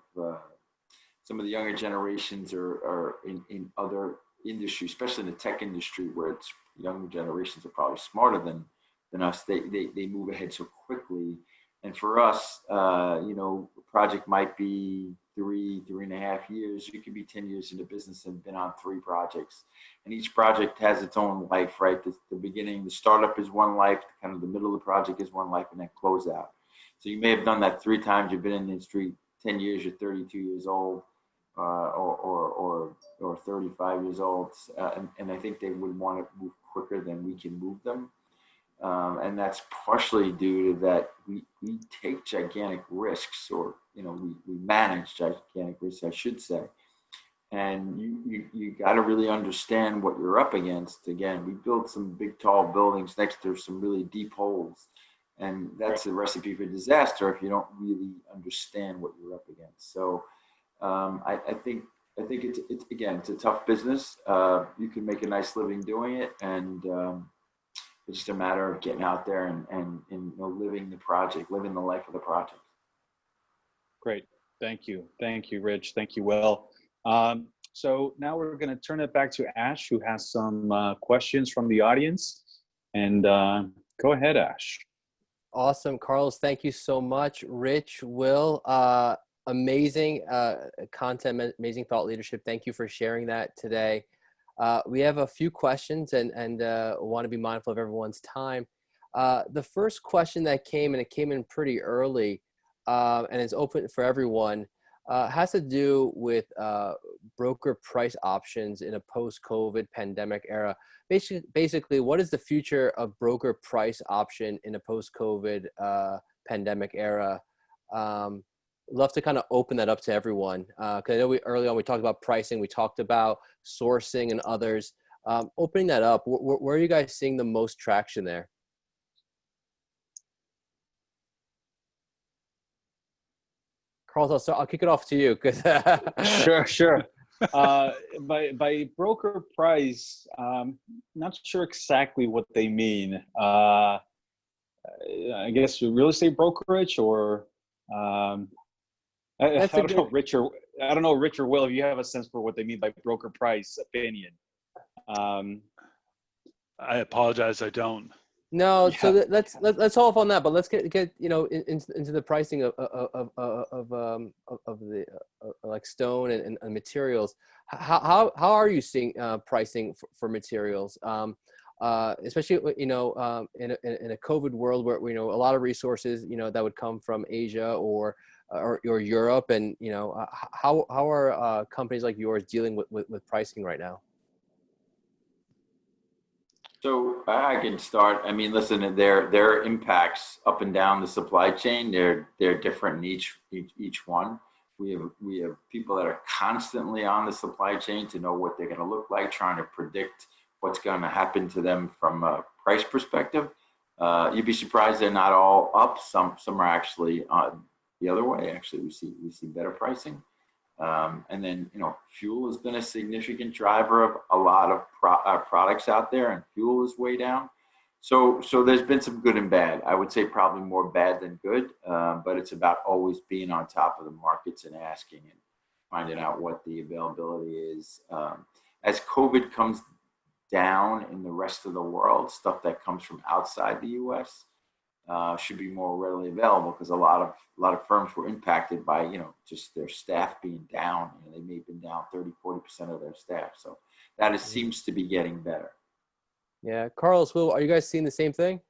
Speaker 4: some of the younger generations are in other industries, especially in the tech industry, where it's younger generations are probably smarter than us. They move ahead so quickly. And for us, you know, a project might be 3.5 years. You could be 10 years in the business and been on 3 projects. And each project has its own life, right? The beginning, the startup is one life, kind of the middle of the project is one life, and then close out. So you may have done that 3 times. You've been in the industry 10 years, you're 32 years old, or 35 years old. And I think they would want to move quicker than we can move them. And that's partially due to that we take gigantic risks, or, you know, we manage gigantic risks, I should say. And you got to really understand what you're up against. Again, we built some big, tall buildings next to some really deep holes. And that's a recipe for disaster if you don't really understand what you're up against. So I think it's a tough business. You can make a nice living doing it, and it's just a matter of getting out there and you know, living the project, living the life of the project.
Speaker 5: Great. Thank you, Rich. Thank you, Will. So now we're going to turn it back to Ash, who has some questions from the audience. And go ahead, Ash.
Speaker 1: Awesome. Carlos, thank you so much. Rich, Will, amazing content, amazing thought leadership. Thank you for sharing that today. We have a few questions and want to be mindful of everyone's time. The first question that came, and it came in pretty early, and is open for everyone, has to do with broker price options in a post-COVID pandemic era. Basically, what is the future of broker price option in a post-COVID pandemic era? Love to kind of open that up to everyone. Because I know early on we talked about pricing, we talked about sourcing and others. Opening that up, where are you guys seeing the most traction there? Carlos, I'll kick it off to you.
Speaker 5: Sure. By broker price, not sure exactly what they mean. I guess real estate brokerage, or I don't know, Rich or Will, if you have a sense for what they mean by broker price opinion.
Speaker 3: I apologize, I don't.
Speaker 1: No,
Speaker 5: Yeah.
Speaker 1: so let's hold off on that, but let's get you know into the pricing of the like stone and materials. How are you seeing pricing for materials, especially you know in a COVID world where you know a lot of resources you know that would come from Asia or Europe, and you know how are companies like yours dealing with pricing right now?
Speaker 4: So I can start. I mean, listen, there are impacts up and down the supply chain. They're different in each one. We have people that are constantly on the supply chain to know what they're going to look like, trying to predict what's going to happen to them from a price perspective. You'd be surprised they're not all up. Some are actually the other way. Actually, we see better pricing. And then, fuel has been a significant driver of a lot of products out there, and fuel is way down. So there's been some good and bad. I would say probably more bad than good, but it's about always being on top of the markets and asking and finding out what the availability is. As COVID comes down in the rest of the world, stuff that comes from outside the U.S. Should be more readily available, because a lot of firms were impacted by just their staff being down. They may have been down 30-40% of their staff, so that seems to be getting better.
Speaker 1: Yeah, Carlos, Will, are you guys seeing the same thing?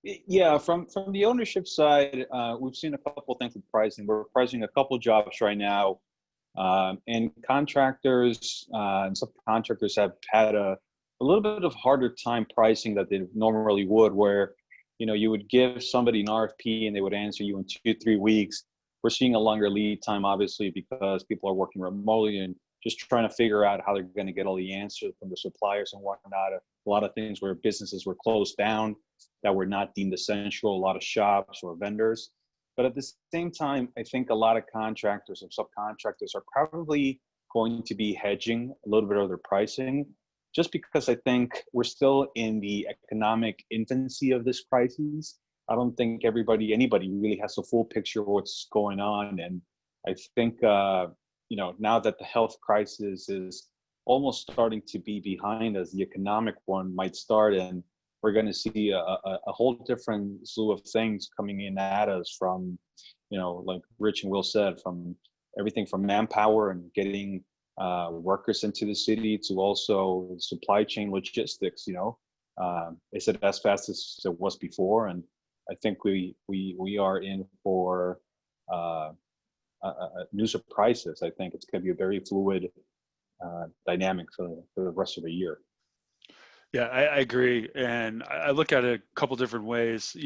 Speaker 5: Yeah, from the ownership side, we've seen a couple things with pricing. We're pricing a couple jobs right now, and contractors and subcontractors have had a little bit of harder time pricing that they normally would, where you would give somebody an RFP and they would answer you in 2-3 weeks. We're seeing a longer lead time, obviously, because people are working remotely and just trying to figure out how they're going to get all the answers from the suppliers and whatnot. A lot of things where businesses were closed down that were not deemed essential, a lot of shops or vendors. But at the same time, I think a lot of contractors and subcontractors are probably going to be hedging a little bit of their pricing, just because I think we're still in the economic infancy of this crisis. I don't think anybody really has a full picture of what's going on. And I think, now that the health crisis is almost starting to be behind us, the economic one might start, and we're going to see a whole different slew of things coming in at us from, like Rich and Will said, from everything from manpower and getting workers into the city to also supply chain logistics. Is it as fast as it was before? And I think we are in for new surprises. I think it's going to be a very fluid dynamic for the rest of the year.
Speaker 3: Yeah, I agree. And I look at it a couple different ways.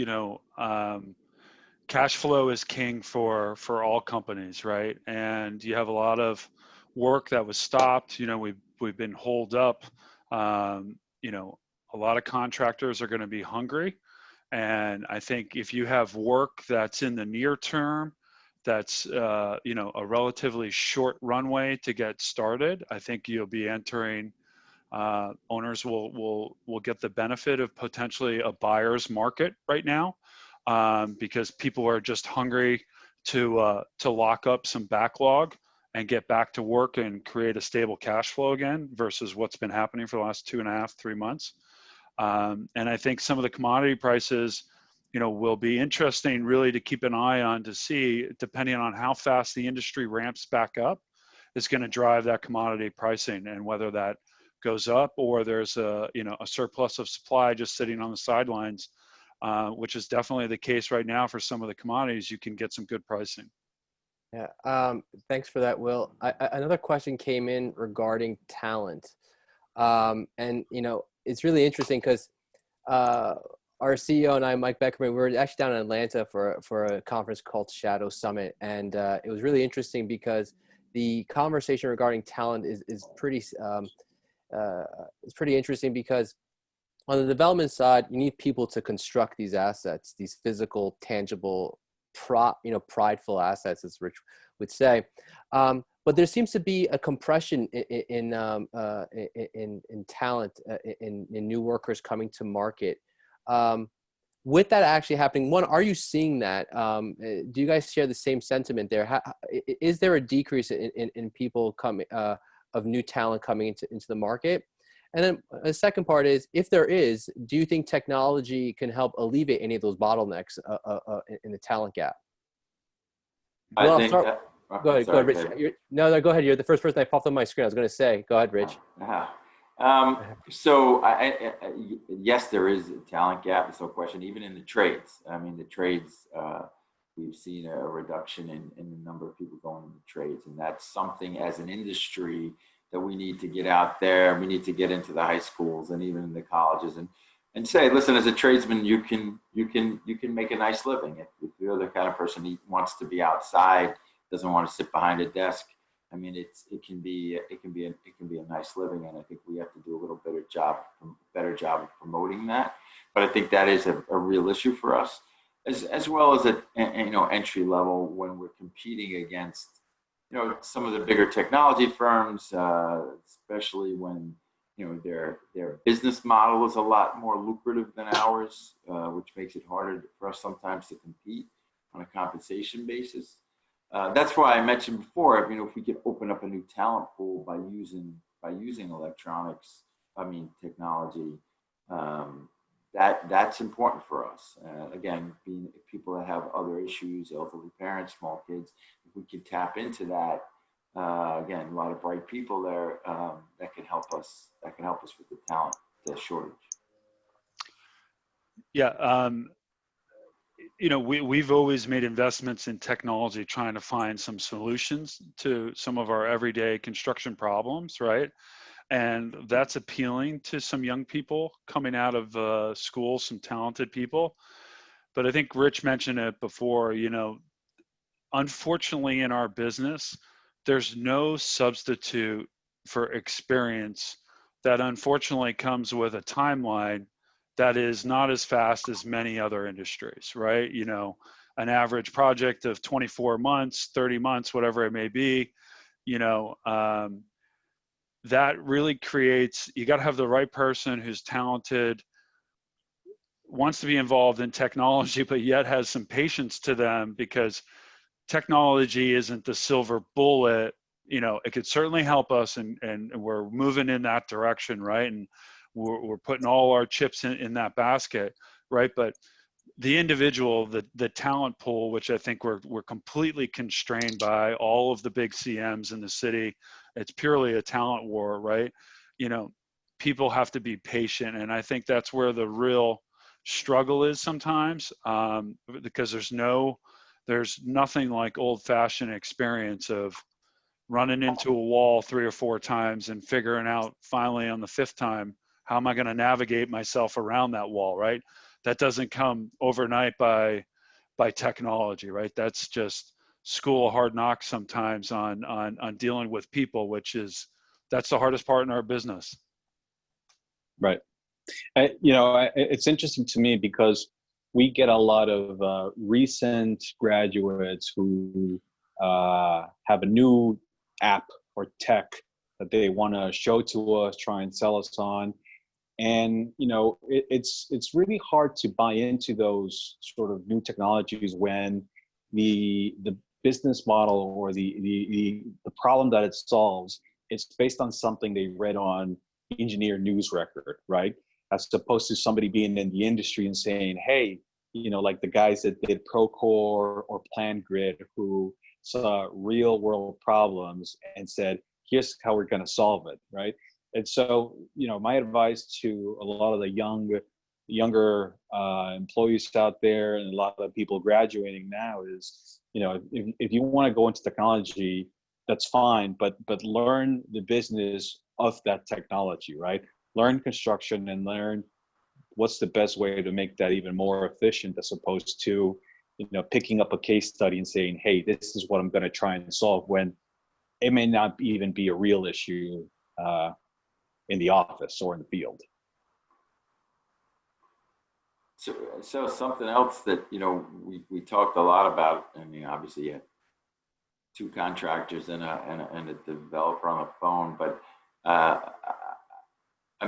Speaker 3: Cash flow is king for all companies, right? And you have a lot of work that was stopped. We've been holed up. A lot of contractors are going to be hungry. And I think if you have work that's in the near term, that's a relatively short runway to get started, I think you'll be entering. Owners will get the benefit of potentially a buyer's market right now, because people are just hungry to lock up some backlog and get back to work and create a stable cash flow again, versus what's been happening for the last 2.5-3 months. And I think some of the commodity prices, will be interesting really to keep an eye on, to see, depending on how fast the industry ramps back up, is going to drive that commodity pricing, and whether that goes up or there's a surplus of supply just sitting on the sidelines, which is definitely the case right now for some of the commodities. You can get some good pricing.
Speaker 1: Yeah. Thanks for that, Will. Another question came in regarding talent. And, it's really interesting because our CEO and I, Mike Beckerman, we were actually down in Atlanta for a conference called Shadow Summit. And it was really interesting because the conversation regarding talent is pretty it's pretty interesting, because on the development side, you need people to construct these assets, these physical, tangible, prideful assets, as Rich would say. But there seems to be a compression in talent, in new workers coming to market. With that actually happening, one, are you seeing that? Do you guys share the same sentiment there? Is there a decrease in people coming, of new talent coming into the market? And then the second part is, if there is, do you think technology can help alleviate any of those bottlenecks in the talent gap? Well, go ahead, Rich. No, go ahead. You're the first person that popped on my screen. I was going to say, go ahead, Rich.
Speaker 4: So yes, there is a talent gap. There's no question. Even in the trades, the trades, we've seen a reduction in the number of people going into trades, and that's something as an industry that we need to get out there. We need to get into the high schools and even in the colleges and say, listen, as a tradesman, you can make a nice living. If you're the kind of person who wants to be outside, doesn't want to sit behind a desk, I mean, it can be a nice living, and I think we have to do a little better job of promoting that. But I think that is a real issue for us, as well as at entry level when we're competing against some of the bigger technology firms, especially when their business model is a lot more lucrative than ours, which makes it harder for us sometimes to compete on a compensation basis. That's why I mentioned before, if we could open up a new talent pool by using technology, that's important for us. Again, being people that have other issues, elderly parents, small kids, if we could tap into that, again, a lot of bright people there that can help us. That can help us with the talent shortage.
Speaker 3: Yeah. We've always made investments in technology, trying to find some solutions to some of our everyday construction problems, right? And that's appealing to some young people coming out of school, some talented people. But I think Rich mentioned it before, unfortunately in our business, there's no substitute for experience that unfortunately comes with a timeline that is not as fast as many other industries, right? An average project of 24 months, 30 months, whatever it may be, that really creates, you got to have the right person who's talented, wants to be involved in technology, but yet has some patience to them, because technology isn't the silver bullet. It could certainly help us, and we're moving in that direction, right? And we're putting all our chips in that basket, right? But the individual, the talent pool, which I think we're completely constrained by all of the big CMs in the city. It's purely a talent war, right? People have to be patient, and I think that's where the real struggle is sometimes, because there's nothing like old-fashioned experience of running into a wall 3 or 4 times and figuring out finally on the 5th time, how am I going to navigate myself around that wall, right? That doesn't come overnight by technology, right? That's just school of hard knocks sometimes on dealing with people, that's the hardest part in our business.
Speaker 5: Right. It's interesting to me because we get a lot of recent graduates who have a new app or tech that they want to show to us, try and sell us on. And, it's really hard to buy into those sort of new technologies when the business model or the problem that it solves is based on something they read on Engineer News Record, right? As opposed to somebody being in the industry and saying, hey, like the guys that did Procore or PlanGrid, who saw real world problems and said, here's how we're going to solve it, right? And so, my advice to a lot of the younger employees out there and a lot of people graduating now is, if you want to go into technology, that's fine, but learn the business of that technology, right? Learn construction and learn what's the best way to make that even more efficient, as opposed to, picking up a case study and saying, hey, this is what I'm going to try and solve, when it may not even be a real issue in the office or in the field.
Speaker 4: So something else that, we talked a lot about, obviously you had 2 contractors and a developer on the phone, but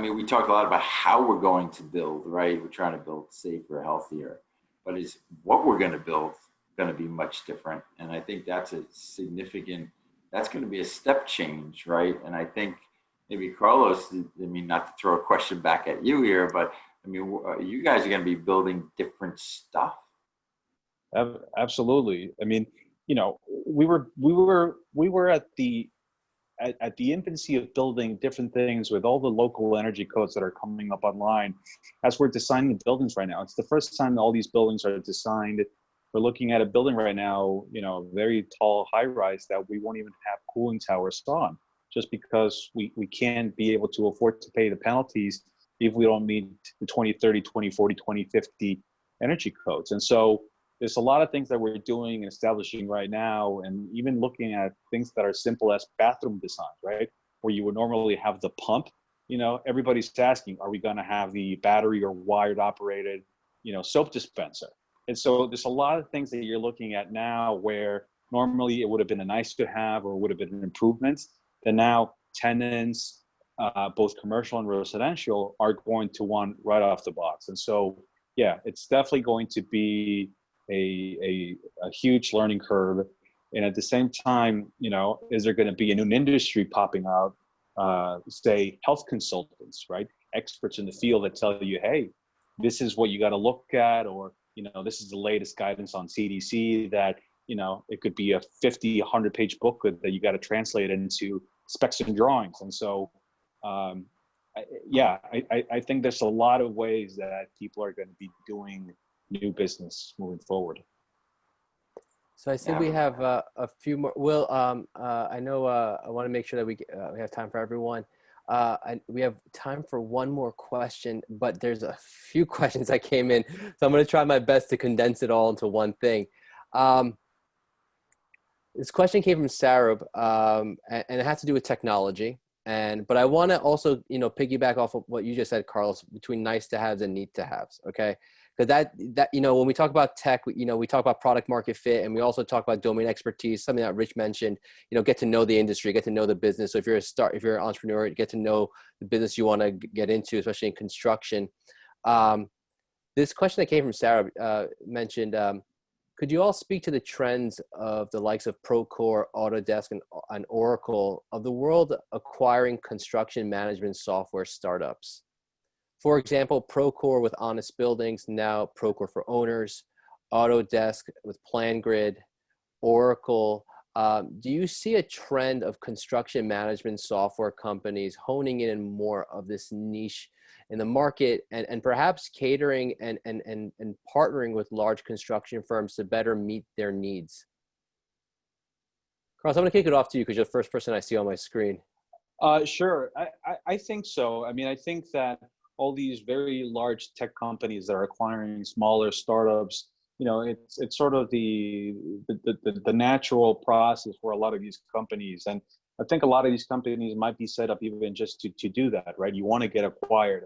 Speaker 4: we talked a lot about how we're going to build, right? We're trying to build safer, healthier, but is what we're going to build going to be much different? And I think that's that's going to be a step change, right? And I think maybe Carlos, not to throw a question back at you here, but you guys are going to be building different stuff.
Speaker 5: Absolutely. We were at the infancy of building different things with all the local energy codes that are coming up online as we're designing the buildings right now. It's the first time all these buildings are designed. We're looking at a building right now, very tall high rise that we won't even have cooling towers on, just because we can't be able to afford to pay the penalties if we don't meet the 2030, 2040, 2050 energy codes. And so there's a lot of things that we're doing and establishing right now, and even looking at things that are simple as bathroom designs, right? Where you would normally have the pump, everybody's asking, are we going to have the battery or wired operated, soap dispenser? And so there's a lot of things that you're looking at now where normally it would have been a nice to have or would have been improvements that now tenants, both commercial and residential, are going to want right off the box. And so, yeah, it's definitely going to be a huge learning curve. And at the same time, is there going to be a new industry popping out, say health consultants, right? Experts in the field that tell you, hey, this is what you got to look at, or, this is the latest guidance on CDC that, it could be a 50, 100-page book that you got to translate into specs and drawings. And so, I think there's a lot of ways that people are going to be doing new business moving forward.
Speaker 1: So I think we have a few more. Will, I know I want to make sure that we have time for everyone. We have time for one more question, but there's a few questions that came in, so I'm going to try my best to condense it all into one thing. This question came from Sarab, and it has to do with technology. But I want to also, piggyback off of what you just said, Carlos, between nice to haves and need to haves. Okay. Because that, when we talk about tech, we talk about product market fit, and we also talk about domain expertise, something that Rich mentioned, get to know the industry, get to know the business. So if you're an entrepreneur, get to know the business you want to get into, especially in construction. This question that came from Sarah mentioned, could you all speak to the trends of the likes of Procore, Autodesk, and Oracle of the world acquiring construction management software startups? For example, Procore with Honest Buildings, now Procore for Owners, Autodesk with PlanGrid, Oracle. Do you see a trend of construction management software companies honing in more of this niche in the market and perhaps catering and partnering with large construction firms to better meet their needs? Carlos, I'm going to kick it off to you because you're the first person I see on my screen.
Speaker 5: Sure. I think so. I mean, I think that all these very large tech companies that are acquiring smaller startups, it's sort of the natural process for a lot of these companies. And I think a lot of these companies might be set up even just to do that, right? You want to get acquired.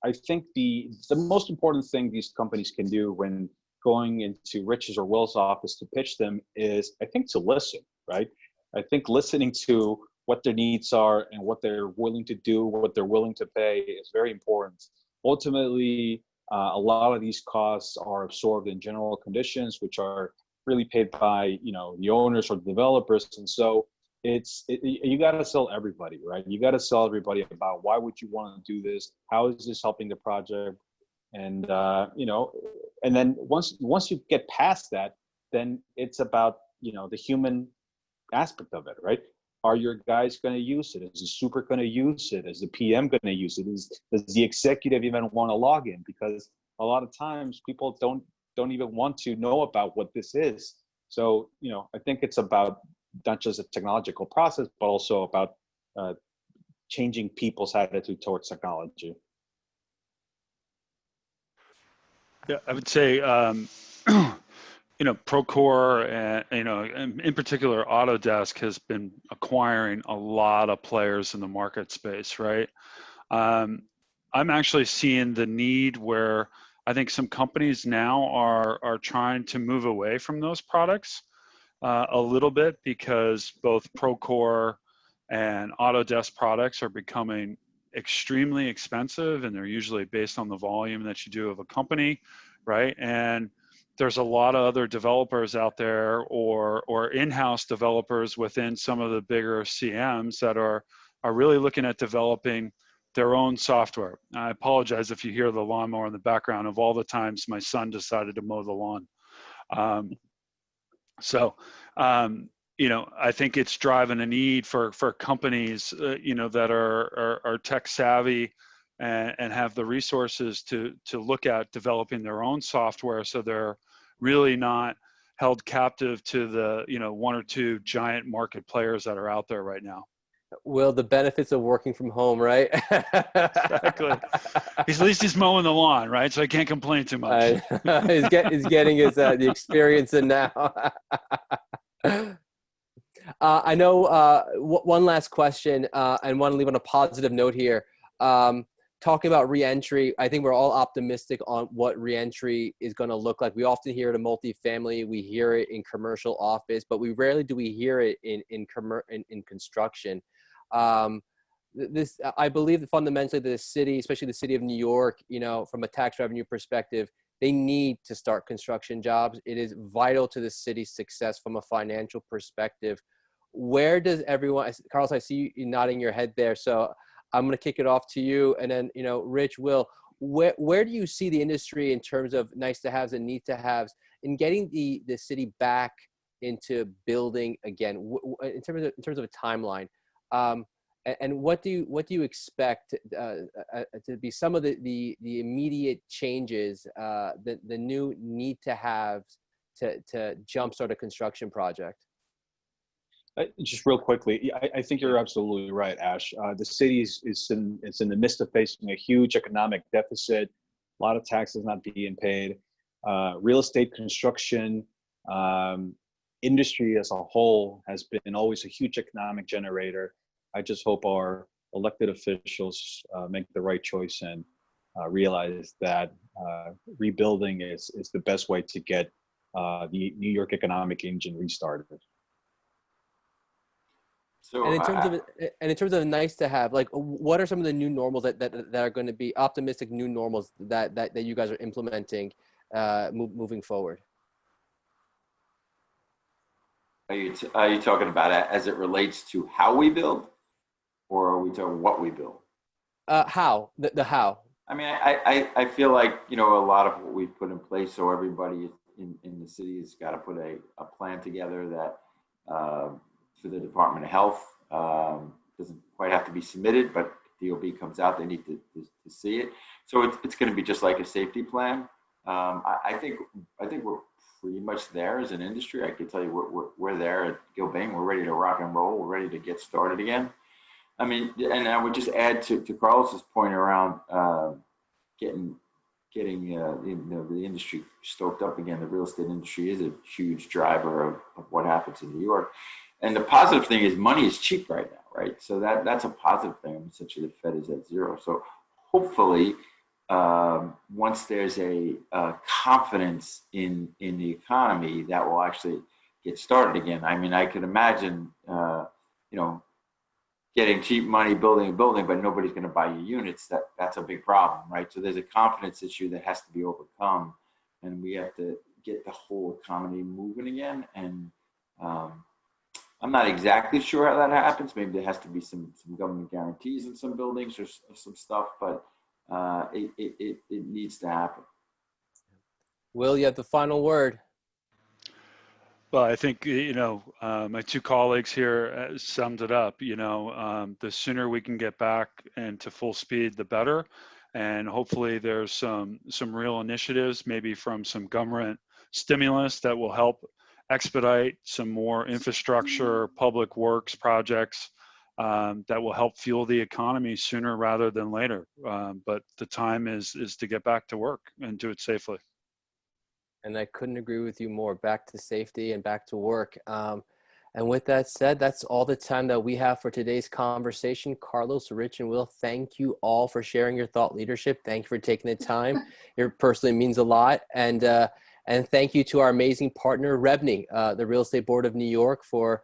Speaker 5: I think the most important thing these companies can do when going into Rich's or Will's office to pitch them is, I think, to listen, right? I think listening to what their needs are and what they're willing to do, what they're willing to pay is very important. Ultimately, a lot of these costs are absorbed in general conditions, which are really paid by, the owners or the developers. And so you got to sell everybody, right? You got to sell everybody about why would you want to do this? How is this helping the project? And, and then once you get past that, then it's about, the human aspect of it, right? Are your guys going to use it? Is the super going to use it? Is the PM going to use it? Does the executive even want to log in? Because a lot of times people don't even want to know about what this is. So, I think it's about not just a technological process, but also about changing people's attitude towards technology.
Speaker 3: Yeah, I would say, Procore and, in particular, Autodesk has been acquiring a lot of players in the market space, right? I'm actually seeing the need where I think some companies now are trying to move away from those products a little bit, because both Procore and Autodesk products are becoming extremely expensive, and they're usually based on the volume that you do of a company, right? And there's a lot of other developers out there or in-house developers within some of the bigger CMs that are really looking at developing their own software. I apologize if you hear the lawnmower in the background of all the times my son decided to mow the lawn. I think it's driving a need for companies, that are tech savvy and have the resources to look at developing their own software, so they're really not held captive to the one or two giant market players that are out there right now.
Speaker 1: Will, the benefits of working from home, right?
Speaker 3: Exactly. At least he's mowing the lawn, right? So I can't complain too much.
Speaker 1: He's getting his the experience in now. I know one last question, and want to leave on a positive note here. Talking about reentry, I think we're all optimistic on what reentry is going to look like. We often hear it in multifamily, we hear it in commercial office, but we rarely do we hear it in construction. I believe that fundamentally the city, especially the city of New York, you know, from a tax revenue perspective, they need to start construction jobs. It is vital to the city's success from a financial perspective. Where does everyone, Carlos, I see you nodding your head there. So I'm going to kick it off to you. And then, you know, Rich, Will, where do you see the industry in terms of nice to haves and need to haves in getting the city back into building again, in terms of a timeline? And what do you expect to be some of the immediate changes, the new need to haves to jumpstart a construction project?
Speaker 5: Just real quickly, I think you're absolutely right, Ash. The city is in the midst of facing a huge economic deficit, a lot of taxes not being paid. Real estate construction industry as a whole has been always a huge economic generator. I just hope our elected officials make the right choice and realize that rebuilding is the best way to get the New York economic engine restarted.
Speaker 4: So
Speaker 1: and in terms of nice to have, like, what are some of the new normals that are going to be optimistic new normals that you guys are implementing moving forward?
Speaker 4: are you talking about it as it relates to how we build, or are we talking what we build?
Speaker 1: How the how?
Speaker 4: I mean, I feel like, you know, a lot of what we've put in place, so everybody in the city has got to put a plan together that for the Department of Health doesn't quite have to be submitted, but if DOB comes out, they need to see it. So it's going to be just like a safety plan. I think we're pretty much there as an industry. I can tell you we're there at Gilbane. We're ready to rock and roll. We're ready to get started again. I mean, and I would just add to Carlos's point around getting the industry stoked up again. The real estate industry is a huge driver of what happens in New York. And the positive thing is money is cheap right now, right? So that's a positive thing. Essentially, the Fed is at zero. So hopefully, once there's a confidence in the economy, that will actually get started again. I mean, I could imagine, getting cheap money, building a building, but nobody's going to buy your units. That's a big problem, right? So there's a confidence issue that has to be overcome, and we have to get the whole economy moving again. And I'm not exactly sure how that happens. Maybe there has to be some government guarantees in some buildings or some stuff, but it needs to happen.
Speaker 1: Will, you have the final word.
Speaker 3: Well, I think, my two colleagues here summed it up. The sooner we can get back into full speed, the better. And hopefully there's some real initiatives, maybe from some government stimulus that will help expedite some more infrastructure, public works projects that will help fuel the economy sooner rather than later. But the time is to get back to work and do it safely.
Speaker 1: And I couldn't agree with you more. Back to safety and back to work. And with that said, that's all the time that we have for today's conversation. Carlos, Rich, and Will, thank you all for sharing your thought leadership. Thank you for taking the time. It personally means a lot. And thank you to our amazing partner, REBNY, the Real Estate Board of New York, for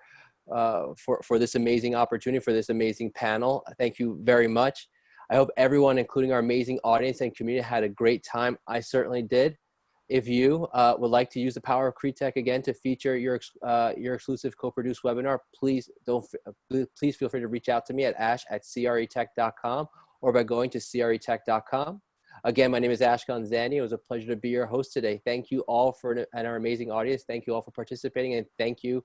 Speaker 1: this amazing opportunity, for this amazing panel. Thank you very much. I hope everyone, including our amazing audience and community, had a great time. I certainly did. If you would like to use the power of CRETech again to feature your exclusive co-produced webinar, please feel free to reach out to me at ash@cretech.com or by going to cretech.com. Again, my name is Ash Gonzani. It was a pleasure to be your host today. Thank you all and our amazing audience. Thank you all for participating, and thank you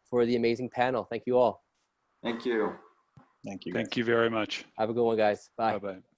Speaker 1: for the amazing panel. Thank you all.
Speaker 4: Thank you.
Speaker 5: Thank you.
Speaker 3: Thank you very much.
Speaker 1: Have a good one, guys. Bye.
Speaker 3: Bye-bye.